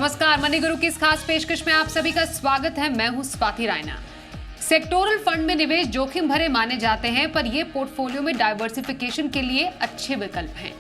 नमस्कार, मनी गुरु की इस खास पेशकश में आप सभी का स्वागत है। मैं हूं स्वाति रायना। सेक्टोरल फंड में निवेश जोखिम भरे माने जाते हैं, पर ये पोर्टफोलियो में डाइवर्सिफिकेशन के लिए अच्छे विकल्प हैं।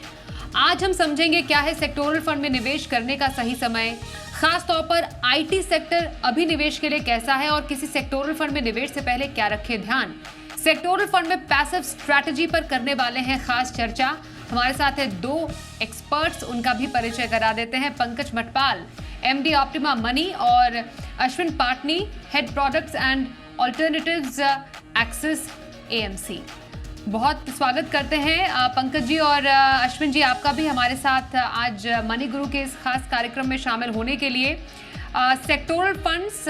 आज हम समझेंगे क्या है सेक्टोरल फंड में निवेश करने का सही समय, खास तौर पर आईटी सेक्टर अभी निवेश के लिए कैसा है और किसी सेक्टोरल फंड में निवेश से पहले क्या रखें ध्यान। सेक्टोरल फंड में पैसिव स्ट्रैटेजी पर करने वाले हैं खास चर्चा। हमारे साथ है दो एक्सपर्ट्स, उनका भी परिचय करा देते हैं। Pankaj Matpal, MD Optima Money, और Ashwin Patni, head products and alternatives Axis AMC. बहुत स्वागत करते हैं पंकज जी और अश्विन जी, आपका भी हमारे साथ आज मनी गुरु के इस खास कार्यक्रम में शामिल होने के लिए। सेक्टोरल फंड्स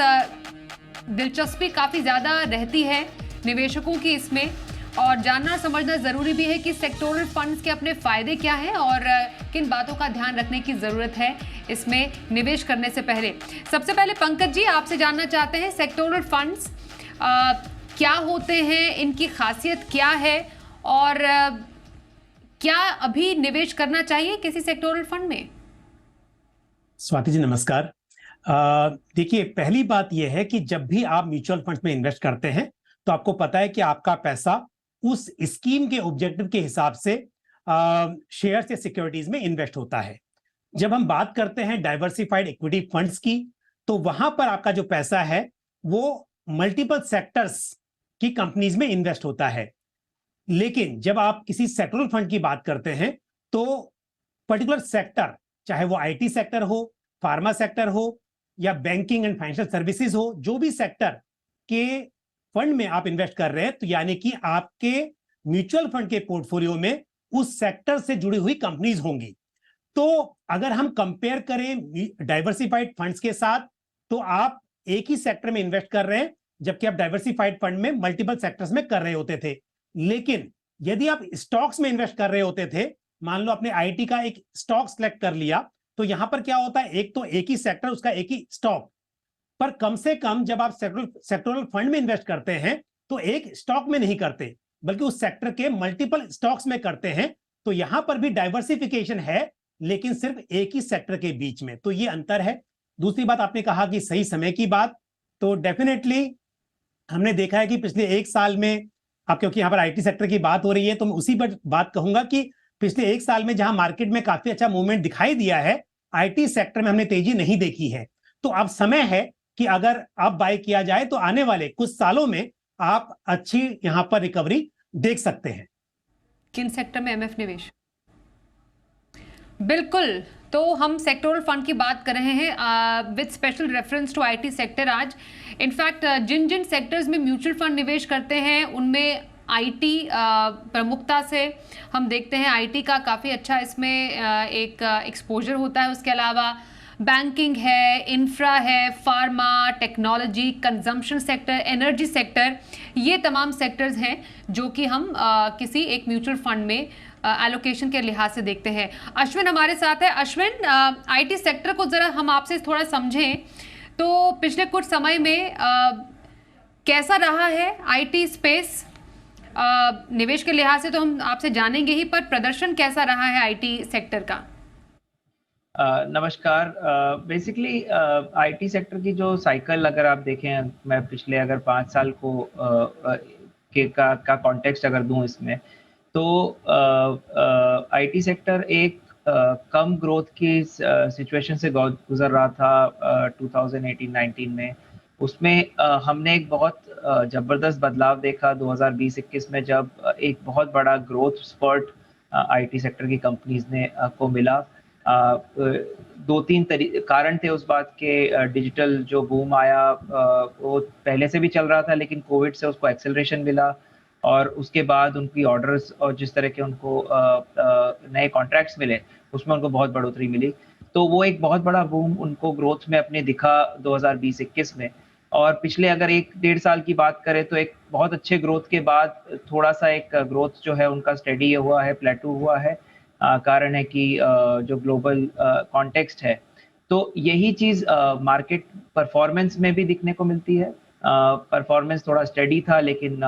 दिलचस्पी काफ़ी ज़्यादा रहती है निवेशकों की इसमें, और जानना समझना ज़रूरी भी है कि सेक्टोरल फंड्स के अपने फ़ायदे क्या हैं और किन बातों का ध्यान रखने की ज़रूरत है इसमें निवेश करने से पहले। सबसे पहले पंकज जी, आपसे जानना चाहते हैं सेक्टोरल फंड्स क्या होते हैं, इनकी खासियत क्या है और क्या अभी निवेश करना चाहिए किसी सेक्टोरल फंड में? स्वाति जी नमस्कार। देखिए, पहली बात यह है कि जब भी आप म्यूचुअल फंड में इन्वेस्ट करते हैं तो आपको पता है कि आपका पैसा उस स्कीम के ऑब्जेक्टिव के हिसाब से शेयर्स या सिक्योरिटीज में इन्वेस्ट होता है। जब हम बात करते हैं डाइवर्सिफाइड इक्विटी फंड्स की, तो वहां पर आपका जो पैसा है वो मल्टीपल सेक्टर्स की कंपनीज में इन्वेस्ट होता है। लेकिन जब आप किसी सेक्टोरल फंड की बात करते हैं तो पर्टिकुलर सेक्टर, चाहे वो आईटी सेक्टर हो, फार्मा सेक्टर हो या बैंकिंग एंड फाइनेंशियल सर्विसेज हो, जो भी सेक्टर के फंड में आप इन्वेस्ट कर रहे हैं, तो यानी कि आपके म्यूचुअल फंड के पोर्टफोलियो में उस सेक्टर से जुड़ी हुई कंपनीज होंगी। तो अगर हम कंपेयर करें डाइवर्सिफाइड फंड्स के साथ, तो आप एक ही सेक्टर में इन्वेस्ट कर रहे हैं, जबकि आप डाइवर्सिफाइड फंड में मल्टीपल सेक्टर्स में कर रहे होते थे। लेकिन यदि आप स्टॉक्स में इन्वेस्ट कर रहे होते थे, मान लो आपने आईटी का एक स्टॉक सेलेक्ट कर लिया, तो यहां पर क्या होता है, एक तो एक ही सेक्टर, उसका एक ही स्टॉक, पर कम से कम जब आप सेक्टोरल फंड में इन्वेस्ट करते हैं तो एक स्टॉक में नहीं करते, बल्कि उस सेक्टर के मल्टीपल स्टॉक्स में करते हैं। तो यहां पर भी डाइवर्सिफिकेशन है, लेकिन सिर्फ एक ही सेक्टर के बीच में। तो ये अंतर है। दूसरी बात, आपने कहा कि सही समय की बात, तो डेफिनेटली हमने देखा है कि पिछले एक साल में, अब क्योंकि यहां पर आईटी सेक्टर की बात हो रही है तो मैं उसी पर बात कहूंगा कि पिछले एक साल में जहां मार्केट में काफी अच्छा मूवमेंट दिखाई दिया है, आईटी सेक्टर में हमने तेजी नहीं देखी है। तो अब समय है कि अगर अब बाय किया जाए तो आने वाले कुछ सालों में आप अच्छी यहां पर रिकवरी देख सकते हैं। किन सेक्टर में एमएफ निवेश? बिल्कुल, तो हम सेक्टोरल फंड की बात कर रहे हैं with special reference to IT sector आज। इनफैक्ट जिन जिन सेक्टर्स में म्यूचुअल फंड निवेश करते हैं उनमें आईटी प्रमुखता से हम देखते हैं। आईटी का काफ़ी अच्छा इसमें एक एक्सपोजर होता है। उसके अलावा बैंकिंग है, इंफ्रा है, pharma, technology, consumption sector, energy sector, ये तमाम सेक्टर्स हैं जो कि हम किसी एक म्यूचुअल फंड में एलोकेशन के लिहाज से देखते हैं। अश्विन हमारे साथ है। अश्विन, आईटी सेक्टर को ज़रा हम आपसे थोड़ा समझें तो पिछले कुछ समय में कैसा रहा है आईटी स्पेस? निवेश के लिहाज से तो हम आपसे जानेंगे ही, पर प्रदर्शन कैसा रहा है आईटी सेक्टर का? नमस्कार। बेसिकली आईटी सेक्टर की जो साइकिल अगर आप देखें, मैं पिछले अगर 5 साल को का कॉन्टेक्स्ट अगर दूं इसमें, तो आईटी सेक्टर एक कम ग्रोथ की सिचुएशन से गुजर रहा था 2018-19 में। उसमें हमने एक बहुत ज़बरदस्त बदलाव देखा 2020-21 में, जब एक बहुत बड़ा ग्रोथ स्पर्ट आईटी सेक्टर की कंपनीज ने को मिला। 2-3 कारण थे उस बात के। डिजिटल जो बूम आया वो पहले से भी चल रहा था, लेकिन कोविड से उसको एक्सेलरेशन मिला, और उसके बाद उनकी ऑर्डर्स और जिस तरह के उनको नए कॉन्ट्रैक्ट्स मिले, उसमें उनको बहुत बढ़ोतरी मिली। तो वो एक बहुत बड़ा बूम उनको ग्रोथ में अपने दिखा 2020-21 में। और पिछले अगर 1-1.5 साल की बात करें तो एक बहुत अच्छे ग्रोथ के बाद थोड़ा सा एक ग्रोथ जो है उनका स्टेडी हुआ है, प्लेटू हुआ है। कारण है कि जो ग्लोबल कॉन्टेक्स्ट है, तो यही चीज़ मार्केट परफॉर्मेंस में भी दिखने को मिलती है। परफॉर्मेंस थोड़ा स्टेडी था, लेकिन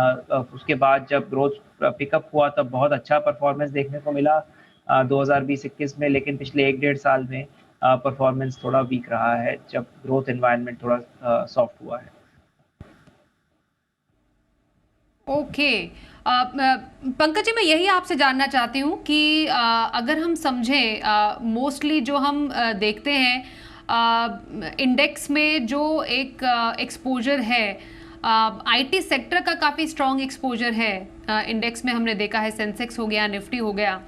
उसके बाद जब ग्रोथ पिकअप हुआ तब बहुत अच्छा परफॉर्मेंस देखने को मिला 2020-21 में। लेकिन पिछले 1-1.5 साल में परफॉर्मेंस थोड़ा वीक रहा है जब ग्रोथ एनवायरनमेंट थोड़ा सॉफ्ट हुआ है। ओके। पंकज जी, मैं यही आपसे जानना चाहती हूँ कि अगर हम समझें, मोस्टली जो हम देखते हैं इंडेक्स में जो एक एक्सपोजर है, आईटी सेक्टर का काफ़ी स्ट्रॉन्ग एक्सपोजर है इंडेक्स में, हमने देखा है सेंसेक्स हो गया, निफ्टी हो गया।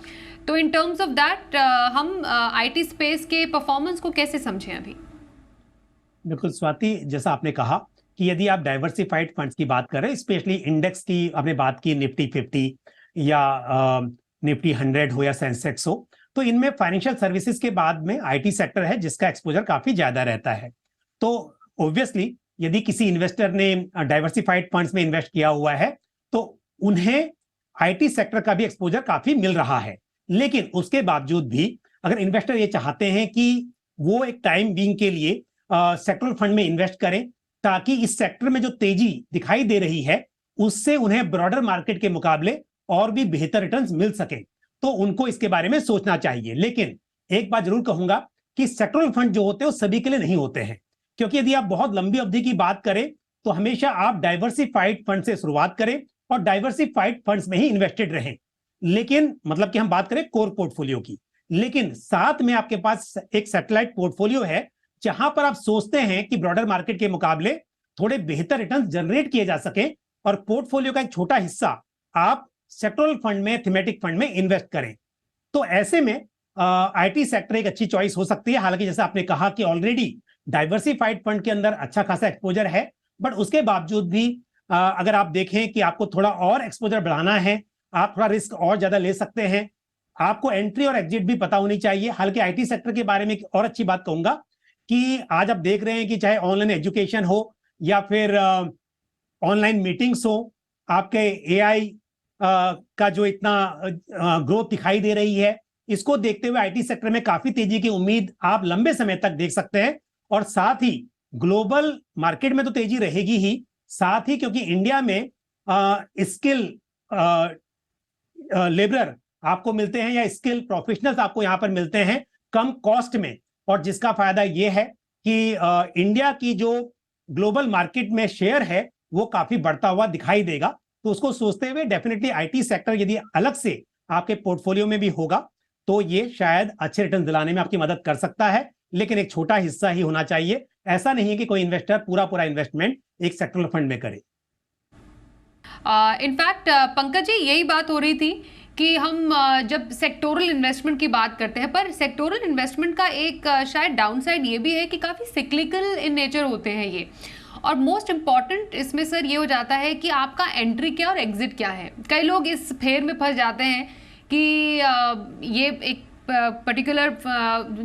तो इन टर्म्स ऑफ दैट हम आईटी स्पेस के परफॉर्मेंस को कैसे समझें अभी? बिल्कुल स्वाति, जैसा आपने कहा कि यदि आप डाइवर्सिफाइड फंड्स की बात करें, स्पेशली इंडेक्स की आपने बात की, निफ्टी 50 या निफ्टी 100 हो या सेंसेक्स हो, तो इनमें फाइनेंशियल सर्विसेज के बाद में आईटी सेक्टर है जिसका एक्सपोजर काफी ज्यादा रहता है। तो ऑब्वियसली यदि किसी इन्वेस्टर ने डाइवर्सिफाइड फंड्स में इन्वेस्ट किया हुआ है तो उन्हें आईटी सेक्टर का भी एक्सपोजर काफी मिल रहा है। लेकिन उसके बावजूद भी अगर इन्वेस्टर ये चाहते हैं कि वो एक टाइम बीइंग के लिए सेक्टरल फंड में इन्वेस्ट करें ताकि इस सेक्टर में जो तेजी दिखाई दे रही है उससे उन्हें ब्रॉडर मार्केट के मुकाबले और भी बेहतर रिटर्न्स मिल सके, तो उनको इसके बारे में सोचना चाहिए। लेकिन एक बात जरूर कहूंगा कि सेक्टरल फंड जो होते हैं वो सभी के लिए नहीं होते हैं, क्योंकि यदि आप बहुत लंबी अवधि की बात करें तो हमेशा आप डाइवर्सिफाइड फंड से शुरुआत करें और डाइवर्सिफाइड फंड्स में ही इन्वेस्टेड रहें। लेकिन मतलब कि हम बात करें कोर पोर्टफोलियो की, लेकिन साथ में आपके पास एक सैटेलाइट पोर्टफोलियो है जहां पर आप सोचते हैं कि ब्रॉडर मार्केट के मुकाबले थोड़े बेहतर रिटर्न जनरेट किए जा सके और पोर्टफोलियो का एक छोटा हिस्सा आप सेक्टरल फंड में, थीमेटिक फंड में इन्वेस्ट करें। तो ऐसे में आईटी सेक्टर एक अच्छी चॉइस हो सकती है। हालांकि जैसे आपने कहा कि ऑलरेडी डाइवर्सिफाइड फंड के अंदर अच्छा खासा एक्सपोजर है, बट उसके बावजूद भी अगर आप देखें कि आपको थोड़ा और एक्सपोजर बढ़ाना है, आप थोड़ा रिस्क और ज्यादा ले सकते हैं। आपको एंट्री और एग्जिट भी पता होनी चाहिए। हालांकि आईटी सेक्टर के बारे में एक और अच्छी बात कहूंगा कि आज आप देख रहे हैं कि चाहे ऑनलाइन एजुकेशन हो या फिर ऑनलाइन मीटिंग्स हो, आपके एआई का जो इतना ग्रोथ दिखाई दे रही है, इसको देखते हुए आईटी सेक्टर में काफी तेजी की उम्मीद आप लंबे समय तक देख सकते हैं। और साथ ही ग्लोबल मार्केट में तो तेजी रहेगी ही, साथ ही क्योंकि इंडिया में स्किल लेबरर आपको मिलते हैं या स्किल प्रोफेशनल्स आपको यहां पर मिलते हैं कम कॉस्ट में, और जिसका फायदा यह है कि इंडिया की जो ग्लोबल मार्केट में शेयर है वो काफी बढ़ता हुआ दिखाई देगा। तो उसको सोचते हुए डेफिनेटली आईटी सेक्टर यदि अलग से आपके पोर्टफोलियो में भी होगा तो ये शायद अच्छे रिटर्न दिलाने में आपकी मदद कर सकता है, लेकिन एक छोटा हिस्सा ही होना चाहिए। ऐसा नहीं है कि कोई इन्वेस्टर पूरा इन्वेस्टमेंट एक सेक्टरल फंड में करे। इनफैक्ट पंकज जी, यही बात हो रही थी कि हम जब सेक्टोरल इन्वेस्टमेंट की बात करते हैं, पर सेक्टोरल इन्वेस्टमेंट का एक शायद डाउनसाइड ये भी है कि काफ़ी सिक्लिकल इन नेचर होते हैं ये। और मोस्ट इम्पॉर्टेंट इसमें सर ये हो जाता है कि आपका एंट्री क्या और एग्जिट क्या है। कई लोग इस फेर में फंस जाते हैं कि ये एक पर्टिकुलर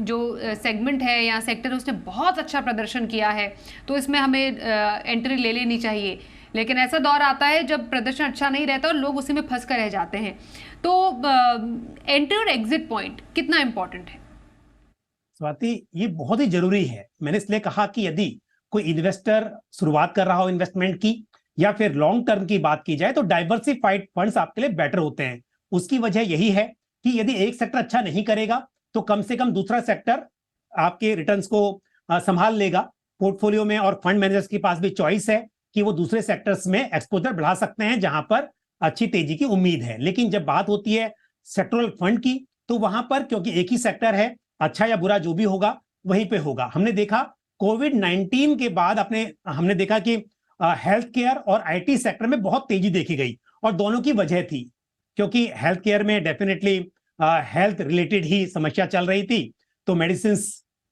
जो सेगमेंट है या सेक्टर है उसने बहुत अच्छा प्रदर्शन किया है तो इसमें हमें एंट्री ले लेनी चाहिए। लेकिन ऐसा दौर आता है जब प्रदर्शन अच्छा नहीं रहता और लोग उसी में फंस कर रह जाते हैं। तो एंट्री और एग्जिट पॉइंट कितना इंपॉर्टेंट है? स्वाति, ये बहुत ही जरूरी है। मैंने इसलिए कहा कि यदि कोई इन्वेस्टर शुरुआत कर रहा हो इन्वेस्टमेंट की या फिर लॉन्ग टर्म की बात की जाए तो डाइवर्सिफाइड फंड्स आपके लिए बेटर होते हैं। उसकी वजह यही है कि यदि एक सेक्टर अच्छा नहीं करेगा तो कम से कम दूसरा सेक्टर आपके रिटर्न्स को संभाल लेगा पोर्टफोलियो में, और फंड मैनेजर्स के पास भी चॉइस है कि वो दूसरे सेक्टर्स में एक्सपोजर बढ़ा सकते हैं जहां पर अच्छी तेजी की उम्मीद है। लेकिन जब बात होती है सेक्टरल फंड की तो वहां पर क्योंकि एक ही सेक्टर है, अच्छा या बुरा जो भी होगा वहीं पे होगा। हमने देखा कोविड-19 के बाद हमने देखा कि हेल्थ केयर और आईटी सेक्टर में बहुत तेजी देखी गई, और दोनों की वजह थी क्योंकि हेल्थ केयर में डेफिनेटली हेल्थ रिलेटेड ही समस्या चल रही थी, तो मेडिसिन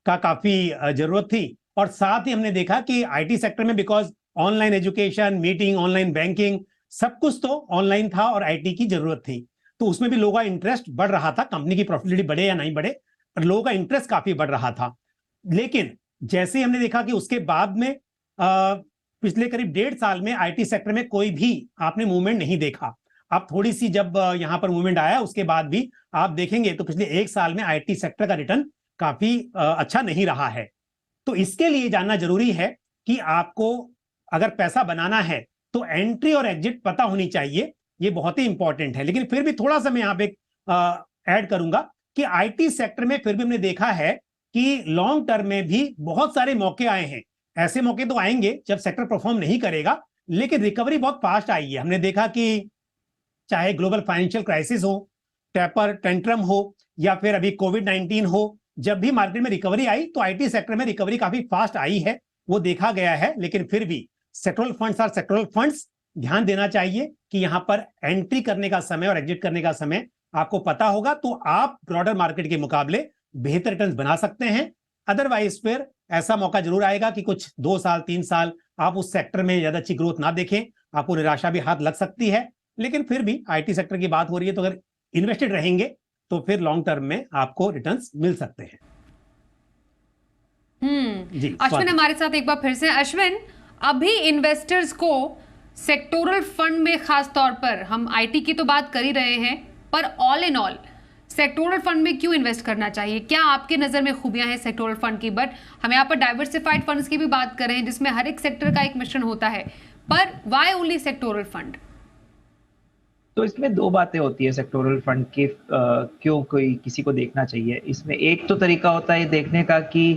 का काफी जरूरत थी। और साथ ही हमने देखा कि आईटी सेक्टर में because online education, meeting, online banking, सब कुछ तो ऑनलाइन था और आईटी की जरूरत थी, तो उसमें भी लोगों का इंटरेस्ट बढ़ रहा था। कंपनी की प्रॉफिटेबिलिटी बढ़े या नहीं बढ़े, पर लोगों का इंटरेस्ट काफी बढ़ रहा था। लेकिन जैसे हमने देखा कि उसके बाद में पिछले करीब 1.5 साल में आईटी सेक्टर में कोई भी आपने मूवमेंट नहीं देखा। अब थोड़ी सी जब यहां पर मूवमेंट आया उसके बाद भी आप देखेंगे तो पिछले 1 साल में आईटी सेक्टर का रिटर्न काफी अच्छा नहीं रहा है। तो इसके लिए जानना जरूरी है कि आपको अगर पैसा बनाना है तो एंट्री और एग्जिट पता होनी चाहिए, ये बहुत ही इंपॉर्टेंट है। लेकिन फिर भी थोड़ा सा मैं यहाँ पे ऐड करूंगा कि आईटी सेक्टर में फिर भी हमने देखा है कि लॉन्ग टर्म में भी बहुत सारे मौके आए हैं। ऐसे मौके तो आएंगे जब सेक्टर परफॉर्म नहीं करेगा, लेकिन रिकवरी बहुत फास्ट आई है। हमने देखा कि चाहे ग्लोबल फाइनेंशियल क्राइसिस हो, टेपर टेंट्रम हो, या फिर अभी कोविड-19 हो, जब भी मार्केट में रिकवरी आई तो आईटी सेक्टर में रिकवरी काफी फास्ट आई है, वो देखा गया है। लेकिन फिर भी सेक्टोरल फंड्स ध्यान देना चाहिए कि यहां पर एंट्री करने का समय और एग्जिट करने का समय आपको पता होगा, तो आप ब्रॉडर मार्केट के मुकाबले बेहतर रिटर्न्स बना सकते हैं। अदरवाइज फिर ऐसा मौका जरूर आएगा कि कुछ 2 साल 3 साल आप उस सेक्टर में ज्यादा अच्छी ग्रोथ ना देखें, आपको निराशा भी हाथ लग सकती है। लेकिन फिर भी आईटी सेक्टर की बात हो रही है, तो अगर इन्वेस्टेड रहेंगे तो फिर लॉन्ग टर्म में आपको रिटर्न्स मिल सकते हैं। जी, अश्विन हमारे साथ एक बार फिर से। अश्विन, अभी इन्वेस्टर्स को सेक्टोरल फंड में खास तौर पर, हम आईटी की तो बात कर ही रहे हैं, पर all in all sectoral fund में क्यों इन्वेस्ट करना चाहिए? क्या आपके नजर में खूबियां हैं सेक्टोरल फंड की? बट हम यहाँ पर डाइवर्सिफाइड फंड्स की भी बात कर रहे हैं जिसमें हर एक सेक्टर का एक मिश्रण होता है, पर व्हाई ओनली सेक्टोरल फंड? तो इसमें दो बातें होती है सेक्टोरल फंड के क्यों कोई किसी को देखना चाहिए। इसमें एक तो तरीका होता है देखने का कि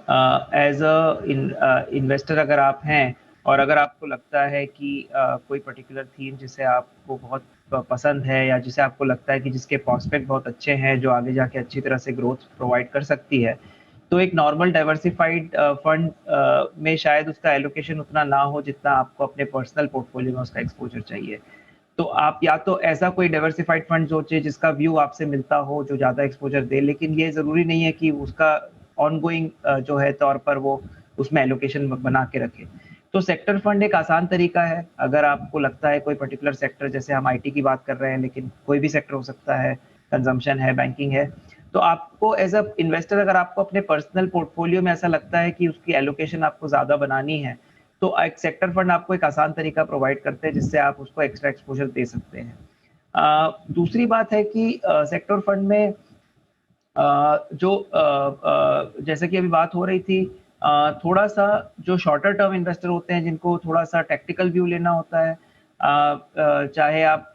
एज अ इन्वेस्टर अगर आप हैं और अगर आपको लगता है कि कोई पर्टिकुलर थीम जिसे आपको बहुत पसंद है या जिसे आपको लगता है कि जिसके प्रॉस्पेक्ट बहुत अच्छे हैं, जो आगे जाके अच्छी तरह से ग्रोथ प्रोवाइड कर सकती है, तो एक नॉर्मल डाइवर्सिफाइड फंड में शायद उसका एलोकेशन उतना ना हो जितना आपको अपने पर्सनल पोर्टफोलियो में उसका एक्सपोजर चाहिए। तो आप या तो ऐसा कोई डाइवर्सिफाइड फंड सोचे जिसका व्यू आपसे मिलता हो, जो ज़्यादा एक्सपोजर दे, लेकिन ये ज़रूरी नहीं है कि उसका ऑनगोइंग जो है तौर पर वो उसमें एलोकेशन बना के रखे। तो सेक्टर फंड एक आसान तरीका है। अगर आपको लगता है कोई पर्टिकुलर सेक्टर, जैसे हम आईटी की बात कर रहे हैं लेकिन कोई भी सेक्टर हो सकता है, कंजम्पशन है, बैंकिंग है, तो आपको एज अ इन्वेस्टर अगर आपको अपने पर्सनल पोर्टफोलियो में ऐसा लगता है कि उसकी एलोकेशन आपको ज़्यादा बनानी है, तो एक सेक्टर फंड आपको एक आसान तरीका प्रोवाइड करते हैं जिससे आप उसको एक्स्ट्रा एक्सपोजर दे सकते हैं। दूसरी बात है कि सेक्टर फंड में जैसे कि अभी बात हो रही थी, थोड़ा सा जो शॉर्टर टर्म इन्वेस्टर होते हैं जिनको थोड़ा सा टेक्निकल व्यू लेना होता है, चाहे आप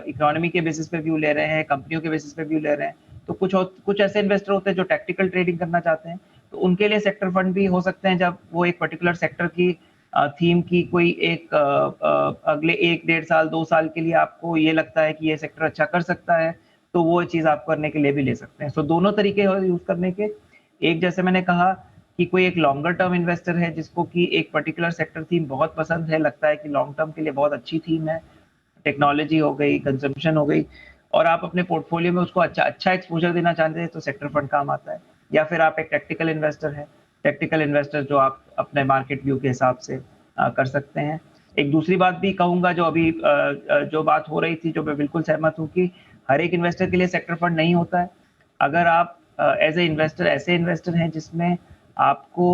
इकोनॉमी के बेसिस पे व्यू ले रहे हैं, कंपनियों के बेसिस पे व्यू ले रहे हैं, तो कुछ ऐसे इन्वेस्टर होते हैं जो टेक्निकल ट्रेडिंग करना चाहते हैं, तो उनके लिए सेक्टर फंड भी हो सकते हैं। जब वो एक पर्टिकुलर सेक्टर की थीम की कोई एक अगले 1-1.5 साल 2 साल के लिए आपको ये लगता है कि ये सेक्टर अच्छा कर सकता है, तो वो चीज़ आप करने के लिए भी ले सकते हैं। सो दोनों तरीके हैं यूज़ करने के। एक, जैसे मैंने कहा कि कोई एक लॉन्गर टर्म इन्वेस्टर है जिसको कि एक पर्टिकुलर सेक्टर थीम बहुत पसंद है, लगता है कि लॉन्ग टर्म के लिए बहुत अच्छी थीम है, टेक्नोलॉजी हो गई, कंजम्पशन हो गई, और आप अपने पोर्टफोलियो में उसको अच्छा एक्सपोजर देना चाहते हैं, तो सेक्टर फंड काम आता है। या फिर आप एक टेक्निकल इन्वेस्टर है, टेक्निकल इन्वेस्टर जो आप अपने मार्केट व्यू के हिसाब से कर सकते हैं। एक दूसरी बात भी कहूँगा, जो अभी जो बात हो रही थी, जो मैं बिल्कुल सहमत हूँ कि हर एक इन्वेस्टर के लिए सेक्टर फंड नहीं होता है। अगर आप एज ए इन्वेस्टर ऐसे इन्वेस्टर हैं जिसमें आपको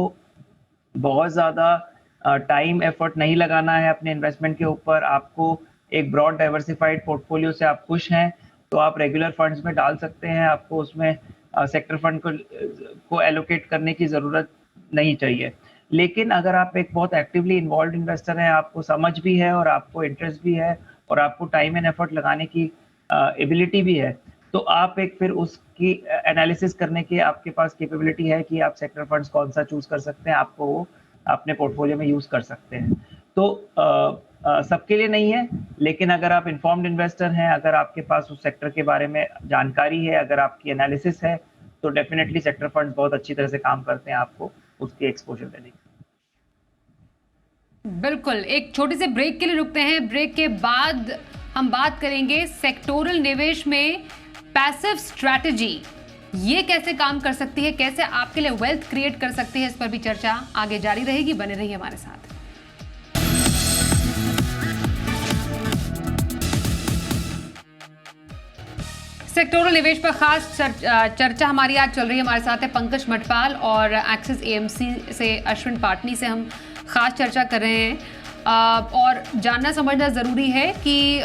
बहुत ज़्यादा टाइम एफर्ट नहीं लगाना है अपने इन्वेस्टमेंट के ऊपर, आपको एक ब्रॉड डाइवर्सिफाइड पोर्टफोलियो से आप खुश हैं, तो आप रेगुलर फंड्स में डाल सकते हैं। आपको उसमें सेक्टर फंड को एलोकेट करने की ज़रूरत नहीं चाहिए। लेकिन अगर आप एक बहुत एक्टिवली इन्वॉल्व इन्वेस्टर हैं, आपको समझ भी है और आपको इंटरेस्ट भी है और आपको टाइम एंड एफर्ट लगाने की एबिलिटी भी है, तो आप एक फिर उसकी एनालिसिस करने की आपके पास कैपेबिलिटी है कि आप सेक्टर फंड्स कौन सा चूज कर सकते हैं, आपको वो अपने पोर्टफोलियो में यूज कर सकते हैं। तो सबके लिए नहीं है, लेकिन अगर आप इन्फॉर्म्ड इन्वेस्टर हैं, अगर आपके पास उस सेक्टर के बारे में जानकारी है, अगर आपकी एनालिसिस है, तो डेफिनेटली सेक्टर फंड्स बहुत अच्छी तरह से काम करते हैं आपको उसकी एक्सपोजर देने की। बिल्कुल, एक छोटे से ब्रेक के लिए रुकते हैं। ब्रेक के बाद हम बात करेंगे सेक्टोरल निवेश में पैसिव स्ट्रैटेजी, ये कैसे काम कर सकती है, कैसे आपके लिए वेल्थ क्रिएट कर सकती है, इस पर भी चर्चा आगे जारी रहेगी। बने रहिए हमारे साथ। सेक्टोरल निवेश पर खास चर्चा हमारी आज चल रही है। हमारे साथ है पंकज मटपाल और एक्सिस एएमसी से अश्विन पाटनी से हम खास चर्चा कर रहे हैं। और जानना समझना ज़रूरी है कि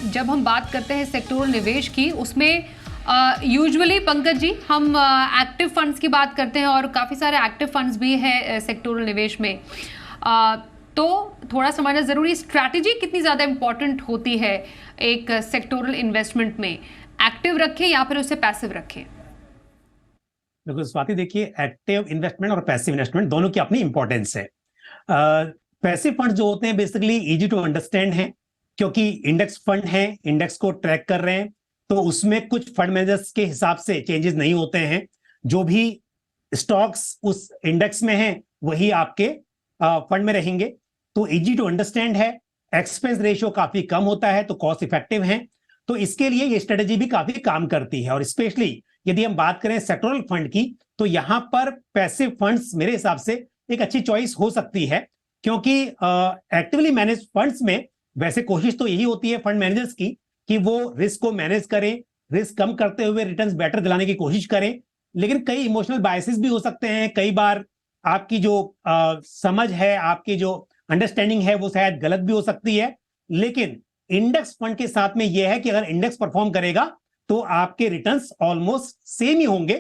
जब हम बात करते हैं सेक्टोरल निवेश की, उसमें यूजुअली पंकज जी हम एक्टिव फंड्स की बात करते हैं और काफ़ी सारे एक्टिव फंड्स भी हैं सेक्टोरल निवेश में। तो थोड़ा समझना ज़रूरी, स्ट्रैटेजी कितनी ज़्यादा इम्पॉर्टेंट होती है एक सेक्टोरल इन्वेस्टमेंट में, एक्टिव रखें या फिर उसे पैसिव रखें? बिल्कुल स्वाति, देखिए एक्टिव इन्वेस्टमेंट और पैसिव इन्वेस्टमेंट दोनों की अपनी इंपॉर्टेंस है। पैसिव फंड जो होते हैं बेसिकली इजी टू अंडरस्टैंड है, क्योंकि इंडेक्स फंड है, इंडेक्स को ट्रैक कर रहे हैं, तो उसमें कुछ फंड मैनेजर्स के हिसाब से चेंजेस नहीं होते हैं। जो भी स्टॉक्स उस इंडेक्स में हैं वही आपके फंड में रहेंगे, तो इजी टू अंडरस्टैंड है। एक्सपेंस रेशियो काफी कम होता है, तो कॉस्ट इफेक्टिव है, तो इसके लिए ये स्ट्रेटेजी भी काफी काम करती है। और स्पेशली यदि हम बात करें सेक्टोरल फंड की, तो यहां पर पैसिव फंड्स मेरे हिसाब से एक अच्छी चॉइस हो सकती है, क्योंकि एक्टिवली मैनेज फंड्स में वैसे कोशिश तो यही होती है फंड मैनेजर्स की कि वो रिस्क को मैनेज करें, रिस्क कम करते हुए रिटर्न्स बेटर दिलाने की कोशिश करें, लेकिन कई इमोशनल बायसेस भी हो सकते हैं। कई बार आपकी जो समझ है, आपकी जो अंडरस्टैंडिंग है, वो शायद गलत भी हो सकती है। लेकिन इंडेक्स फंड के साथ में यह है कि अगर इंडेक्स परफॉर्म करेगा तो आपके रिटर्न्स ऑलमोस्ट सेम ही होंगे।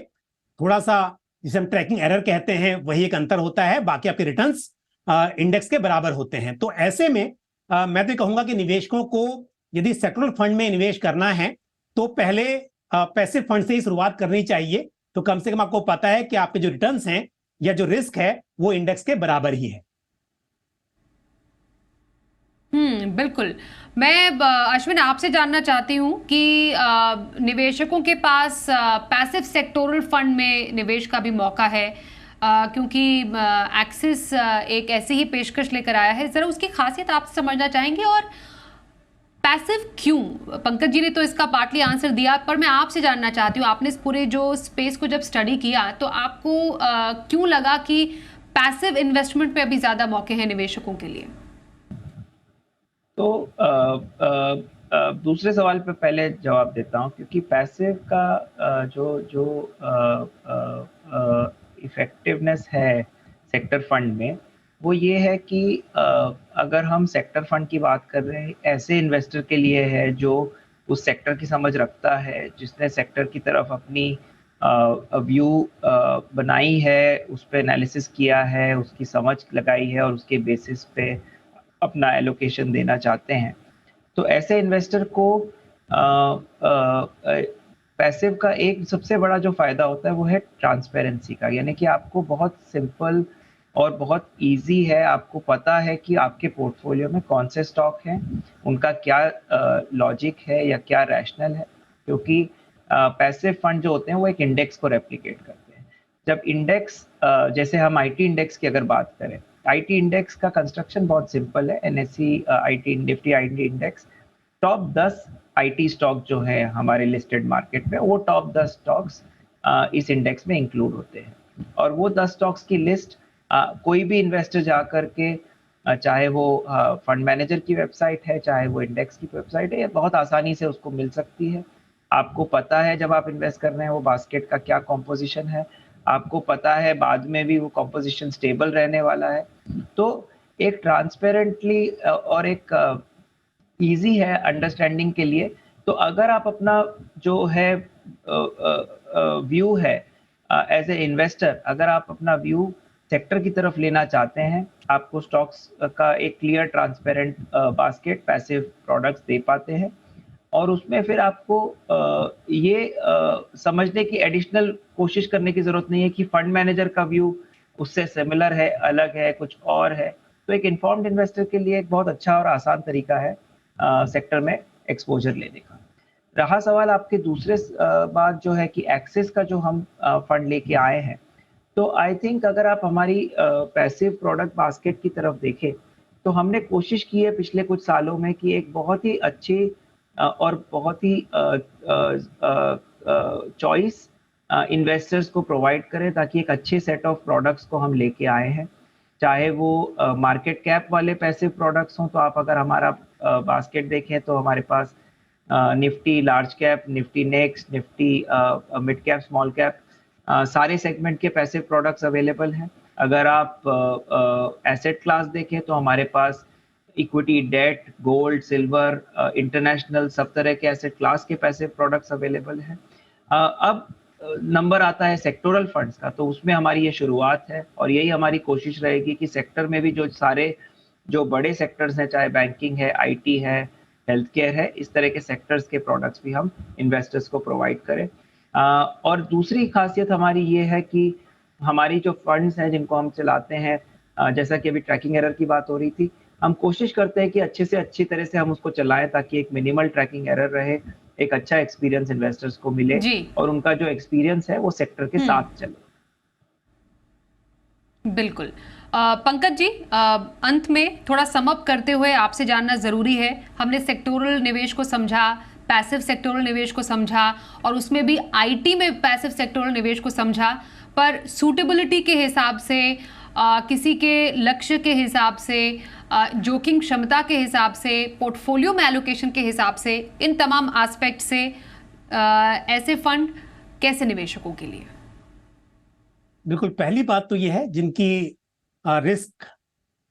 थोड़ा सा जिसे हम ट्रैकिंग एरर कहते हैं वही एक अंतर होता है, बाकी आपके रिटर्न्स इंडेक्स के बराबर होते हैं। तो ऐसे में मैं तो कहूंगा कि निवेशकों को यदि सेक्टरल फंड में निवेश करना है तो पहले पैसिव फंड से ही शुरुआत करनी चाहिए, तो कम से कम आपको पता है कि आपके जो रिटर्न्स हैं या जो रिस्क है वो इंडेक्स के बराबर ही है। बिल्कुल। मैं अश्विन आपसे जानना चाहती हूँ कि निवेशकों के पास पैसिव सेक्टोरल फंड में निवेश का भी मौका है, क्योंकि एक्सिस एक ऐसी ही पेशकश लेकर आया है, जरा उसकी खासियत आप समझना चाहेंगे और पैसिव क्यों? पंकज जी ने तो इसका पार्टली आंसर दिया, पर मैं आपसे जानना चाहती हूँ, आपने इस पूरे जो स्पेस को जब स्टडी किया तो आपको क्यों लगा कि पैसिव इन्वेस्टमेंट पे अभी ज्यादा मौके हैं निवेशकों के लिए? तो दूसरे सवाल पे पहले जवाब देता हूँ, क्योंकि पैसिव का जो इफेक्टिवनेस है सेक्टर फंड में, वो ये है कि अगर हम सेक्टर फंड की बात कर रहे हैं, ऐसे इन्वेस्टर के लिए है जो उस सेक्टर की समझ रखता है, जिसने सेक्टर की तरफ अपनी व्यू बनाई है, उस पर एनालिसिस किया है, उसकी समझ लगाई है और उसके बेसिस पे अपना एलोकेशन देना चाहते हैं। तो ऐसे इन्वेस्टर को पैसिव का एक सबसे बड़ा जो फायदा होता है वो है ट्रांसपेरेंसी का, यानी कि आपको बहुत सिंपल और बहुत इजी है, आपको पता है कि आपके पोर्टफोलियो में कौन से स्टॉक हैं, उनका क्या लॉजिक है या क्या रैशनल है, क्योंकि पैसिव फंड जो होते हैं वो एक इंडेक्स को रेप्लिकेट करते हैं। जब इंडेक्स जैसे हम आईटी इंडेक्स की अगर बात करें, आईटी इंडेक्स का कंस्ट्रक्शन बहुत सिंपल है। NSC IT Nifty IT index top 10 IT stock जो है हमारे लिस्टेड मार्केट में, वो टॉप 10 स्टॉक्स इस इंडेक्स में इंक्लूड होते हैं। और वो 10 स्टॉक्स की लिस्ट कोई भी इन्वेस्टर जा करके, चाहे वो फंड मैनेजर की वेबसाइट है, चाहे वो इंडेक्स की वेबसाइट है, बहुत आसानी से उसको मिल सकती है। आपको पता है जब आप इन्वेस्ट कर रहे हैं वो बास्केट का क्या कॉम्पोजिशन है, आपको पता है बाद में भी वो कॉम्पोजिशन स्टेबल रहने वाला है। तो एक ट्रांसपेरेंटली और एक इजी है अंडरस्टैंडिंग के लिए। तो अगर आप अपना जो है व्यू है एज ए इन्वेस्टर, अगर आप अपना व्यू सेक्टर की तरफ लेना चाहते हैं, आपको स्टॉक्स का एक clear transparent basket passive products दे पाते हैं, और उसमें फिर आपको ये समझने की एडिशनल कोशिश करने की जरूरत नहीं है कि फंड मैनेजर का व्यू उससे सिमिलर है, अलग है, कुछ और है। तो एक इन्फॉर्म्ड इन्वेस्टर के लिए एक बहुत अच्छा और आसान तरीका है सेक्टर में एक्सपोजर लेने का। रहा सवाल आपके दूसरे बात जो है कि एक्सिस का जो हम फंड लेके आए हैं, तो आई थिंक अगर आप हमारी पैसिव प्रोडक्ट बास्केट की तरफ देखें, तो हमने कोशिश की है पिछले कुछ सालों में कि एक बहुत ही अच्छी और बहुत ही चॉइस इन्वेस्टर्स को प्रोवाइड करें, ताकि एक अच्छे सेट ऑफ प्रोडक्ट्स को हम लेके आए हैं। चाहे वो मार्केट कैप वाले पैसिव प्रोडक्ट्स हों, तो आप अगर हमारा बास्केट देखें तो हमारे पास Nifty large cap, Nifty next, Nifty mid cap, small cap, सारे सेगमेंट के पैसिव प्रोडक्ट्स अवेलेबल हैं। अगर आप एसेट क्लास देखें तो हमारे पास equity, debt, gold, silver, international, सब तरह के एसेट क्लास के पैसिव प्रोडक्ट्स अवेलेबल हैं। अब नंबर आता है सेक्टोरल फंड्स का, तो उसमें हमारी ये शुरुआत है और यही हमारी कोशिश रहेगी कि सेक्टर में भी जो सारे जो बड़े सेक्टर्स हैं, चाहे बैंकिंग है, आईटी है, हेल्थ केयर है, इस तरह के सेक्टर्स के प्रोडक्ट्स भी हम इन्वेस्टर्स को प्रोवाइड करें। और दूसरी खासियत हमारी ये है कि हमारी जो फंड्स हैं जिनको हम चलाते हैं, जैसा कि अभी ट्रैकिंग एरर की बात हो रही थी, हम कोशिश करते हैं कि अच्छे से अच्छी तरह से हम उसको चलाएं ताकि एक मिनिमल ट्रैकिंग एरर रहे, एक अच्छा एक्सपीरियंस इन्वेस्टर्स को मिले जी। और उनका जो एक्सपीरियंस है वो सेक्टर के साथ चले। बिल्कुल। पंकज जी, अंत में थोड़ा समअप करते हुए आपसे जानना जरूरी है, हमने सेक्टोरल निवेश को समझा, पैसिव सेक्टोरल निवेश को समझा और उसमें भी आईटी में पैसिव सेक्टोरल निवेश को समझा, पर सूटेबिलिटी के हिसाब से, किसी के लक्ष्य के हिसाब से, जोखिम क्षमता के हिसाब से, पोर्टफोलियो में एलोकेशन के हिसाब से, इन तमाम एस्पेक्ट से ऐसे फंड कैसे निवेशकों के लिए? बिल्कुल, पहली बात तो ये है जिनकी रिस्क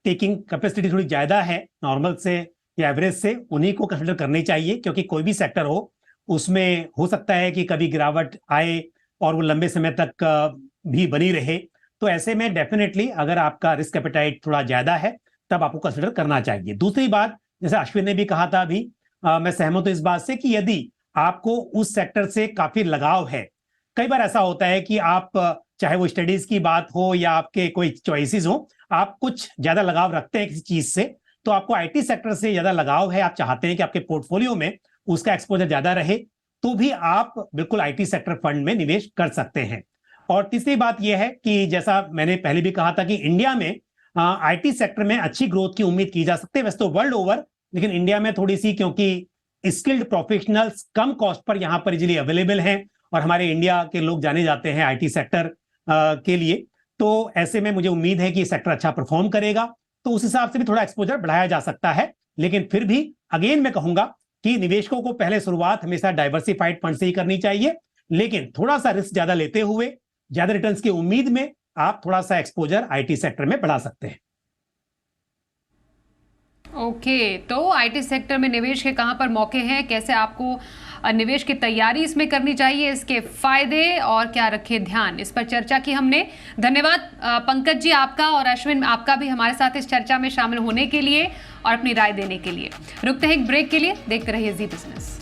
टेकिंग कैपेसिटी थोड़ी ज्यादा है नॉर्मल से या एवरेज से, उन्हीं को कंसिडर करनी चाहिए, क्योंकि कोई भी सेक्टर हो उसमें हो सकता है कि कभी गिरावट आए और वो लंबे समय तक भी बनी रहे। तो ऐसे में डेफिनेटली अगर आपका रिस्क एपेटाइट थोड़ा ज्यादा है तब आपको कंसिडर करना चाहिए। दूसरी बात, जैसे अश्विन ने भी कहा था अभी, मैं सहमत हूं इस बात से कि यदि आपको उस सेक्टर से काफी लगाव है, कई बार ऐसा होता है कि आप, चाहे वो स्टडीज की बात हो या आपके कोई चॉइसेस हो, आप कुछ ज्यादा लगाव रखते हैं किसी चीज से, तो आपको आईटी सेक्टर से ज्यादा लगाव है, आप चाहते हैं कि आपके पोर्टफोलियो में उसका एक्सपोजर ज्यादा रहे, तो भी आप बिल्कुल आईटी सेक्टर फंड में निवेश कर सकते हैं। और तीसरी बात यह है कि जैसा मैंने पहले भी कहा था कि इंडिया में आईटी सेक्टर में अच्छी ग्रोथ की उम्मीद की जा सकती है, वैसे तो वर्ल्ड ओवर, लेकिन इंडिया में थोड़ी सी, क्योंकि स्किल्ड प्रोफेशनल्स कम कॉस्ट पर यहां पर इजीली अवेलेबल हैं और हमारे इंडिया के लोग जाने जाते हैं आईटी सेक्टर के लिए, तो ऐसे में मुझे उम्मीद है कि ये सेक्टर अच्छा परफॉर्म करेगा, तो उस हिसाब से भी थोड़ा एक्सपोजर बढ़ाया जा सकता है। लेकिन फिर भी अगेन मैं कहूंगा कि निवेशकों को पहले शुरुआत हमेशा डाइवर्सिफाइड फंड से ही करनी चाहिए, लेकिन थोड़ा सा रिस्क ज्यादा लेते हुए ज्यादा रिटर्न्स की उम्मीद में आप थोड़ा सा एक्सपोजर आईटी सेक्टर में बढ़ा सकते हैं। ओके, तो आईटी सेक्टर में निवेश के कहां पर मौके हैं, कैसे आपको निवेश की तैयारी इसमें करनी चाहिए, इसके फायदे और क्या रखे ध्यान, इस पर चर्चा की हमने। धन्यवाद पंकज जी आपका, और अश्विन आपका भी हमारे साथ इस चर्चा में शामिल होने के लिए और अपनी राय देने के लिए। रुकते हैं एक ब्रेक के लिए, देखते रहिए जी बिजनेस।